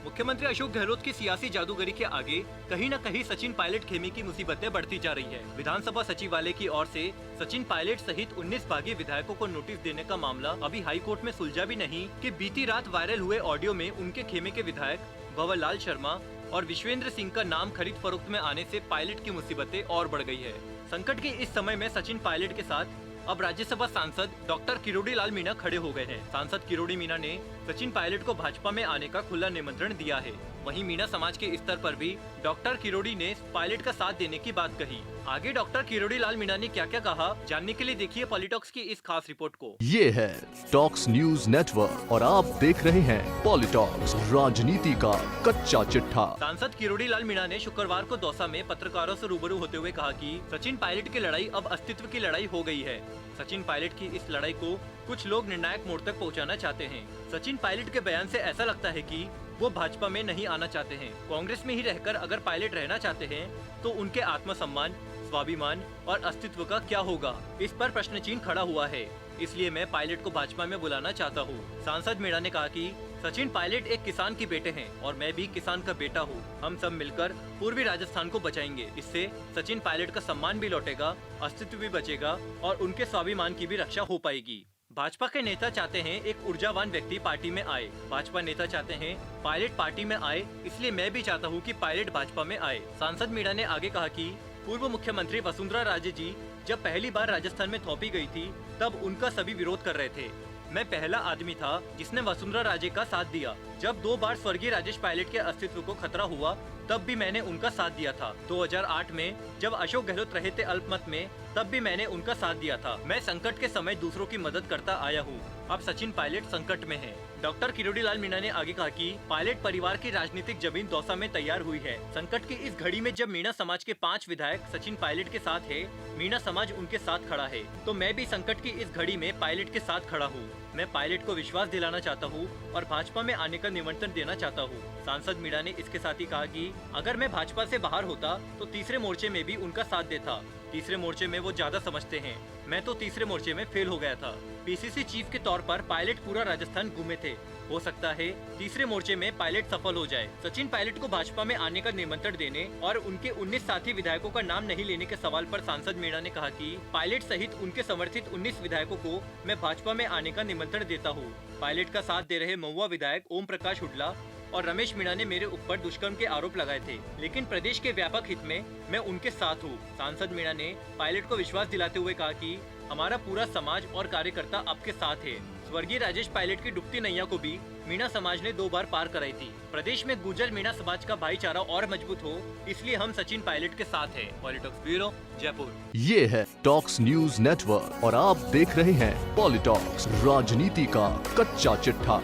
मुख्यमंत्री अशोक गहलोत की सियासी जादूगरी के आगे कहीं न कहीं सचिन पायलट खेमे की मुसीबतें बढ़ती जा रही है। विधानसभा सचिवालय की ओर से सचिन पायलट सहित 19 बागी विधायकों को नोटिस देने का मामला अभी हाई कोर्ट में सुलझा भी नहीं कि बीती रात वायरल हुए ऑडियो में उनके खेमे के विधायक भंवर लाल शर्मा और विश्वेंद्र सिंह का नाम खरीद फरोख्त में आने से पायलट की मुसीबतें और बढ़ गई है। संकट के इस समय में सचिन पायलट के साथ अब राज्यसभा सांसद डॉक्टर किरोड़ी लाल मीणा खड़े हो गए हैं। सांसद किरोड़ी मीणा ने सचिन पायलट को भाजपा में आने का खुला निमंत्रण दिया है। वहीं मीणा समाज के स्तर पर भी डॉक्टर किरोड़ी ने पायलट का साथ देने की बात कही। आगे डॉक्टर किरोड़ी लाल मीणा ने क्या क्या कहा, जानने के लिए देखिए पॉलिटॉक्स की इस खास रिपोर्ट को। ये है टॉक्स न्यूज नेटवर्क और आप देख रहे हैं पॉलिटॉक्स, राजनीति का कच्चा चिट्ठा। सांसद किरोड़ी लाल मीणा ने शुक्रवार को दौसा में पत्रकारों से रूबरू होते हुए कहा कि सचिन पायलट की लड़ाई अब अस्तित्व की लड़ाई हो गई है। सचिन पायलट की इस लड़ाई को कुछ लोग निर्णायक मोड़ तक पहुंचाना चाहते हैं। सचिन पायलट के बयान से ऐसा लगता है कि वो भाजपा में नहीं आना चाहते हैं। कांग्रेस में ही रहकर अगर पायलट रहना चाहते हैं तो उनके आत्मसम्मान, स्वाभिमान और अस्तित्व का क्या होगा, इस पर प्रश्न चिन्ह खड़ा हुआ है। इसलिए मैं पायलट को भाजपा में बुलाना चाहता हूँ। सांसद मीणा ने कहा कि सचिन पायलट एक किसान के बेटे हैं और मैं भी किसान का बेटा हूँ। हम सब मिलकर पूर्वी राजस्थान को बचाएंगे। इससे सचिन पायलट का सम्मान भी लौटेगा, अस्तित्व भी बचेगा और उनके स्वाभिमान की भी रक्षा हो पाएगी। भाजपा के नेता चाहते हैं एक ऊर्जावान व्यक्ति पार्टी में आए। भाजपा नेता चाहते हैं पायलट पार्टी में आए, इसलिए मैं भी चाहता हूं कि पायलट भाजपा में आए। सांसद मीणा ने आगे कहा कि पूर्व मुख्यमंत्री वसुंधरा राजे जी जब पहली बार राजस्थान में थोपी गई थी तब उनका सभी विरोध कर रहे थे। मैं पहला आदमी था जिसने वसुंधरा राजे का साथ दिया। जब 2 बार स्वर्गीय राजेश पायलट के अस्तित्व को खतरा हुआ तब भी मैंने उनका साथ दिया था। 2008 में जब अशोक गहलोत रहे थे अल्पमत में तब भी मैंने उनका साथ दिया था। मैं संकट के समय दूसरों की मदद करता आया हूँ। अब सचिन पायलट संकट में है। डॉक्टर किरोड़ी लाल मीणा ने आगे कहा कि पायलट परिवार की राजनीतिक जमीन दौसा में तैयार हुई है। संकट की इस घड़ी में जब मीणा समाज के 5 विधायक सचिन पायलट के साथ है, मीणा समाज उनके साथ खड़ा है, तो मैं भी संकट की इस घड़ी में पायलट के साथ खड़ा हूँ। मैं पायलट को विश्वास दिलाना चाहता हूँ और भाजपा में आने का निमंत्रण देना चाहता हूँ। सांसद मीणा ने इसके साथ ही कहा कि अगर मैं भाजपा से बाहर होता तो तीसरे मोर्चे में भी उनका साथ देता। तीसरे मोर्चे में वो ज्यादा समझते हैं, मैं तो तीसरे मोर्चे में फेल हो गया था। पीसीसी चीफ के तौर पर पायलट पूरा राजस्थान घूमे थे। हो सकता है तीसरे मोर्चे में पायलट सफल हो जाए। सचिन पायलट को भाजपा में आने का निमंत्रण देने और उनके 19 साथी विधायकों का नाम नहीं लेने के सवाल पर सांसद मीणा ने कहा कि पायलट सहित उनके समर्थित 19 विधायकों को मैं भाजपा में आने का निमंत्रण देता हूँ। पायलट का साथ दे रहे महुआ विधायक ओम प्रकाश हुड्डा और रमेश मीणा ने मेरे ऊपर दुष्कर्म के आरोप लगाए थे, लेकिन प्रदेश के व्यापक हित में मैं उनके साथ हूँ। सांसद मीणा ने पायलट को विश्वास दिलाते हुए कहा कि हमारा पूरा समाज और कार्यकर्ता आपके साथ है। स्वर्गीय राजेश पायलट की डूबती नैया को भी मीणा समाज ने 2 बार पार कराई थी। प्रदेश में गुर्जर मीणा समाज का भाईचारा और मजबूत हो, इसलिए हम सचिन पायलट के साथ हैं। पॉलिटॉक्स ब्यूरो, जयपुर। ये है टॉक्स न्यूज नेटवर्क और आप देख रहे हैं पॉलिटॉक्स, राजनीति का कच्चा चिट्ठा।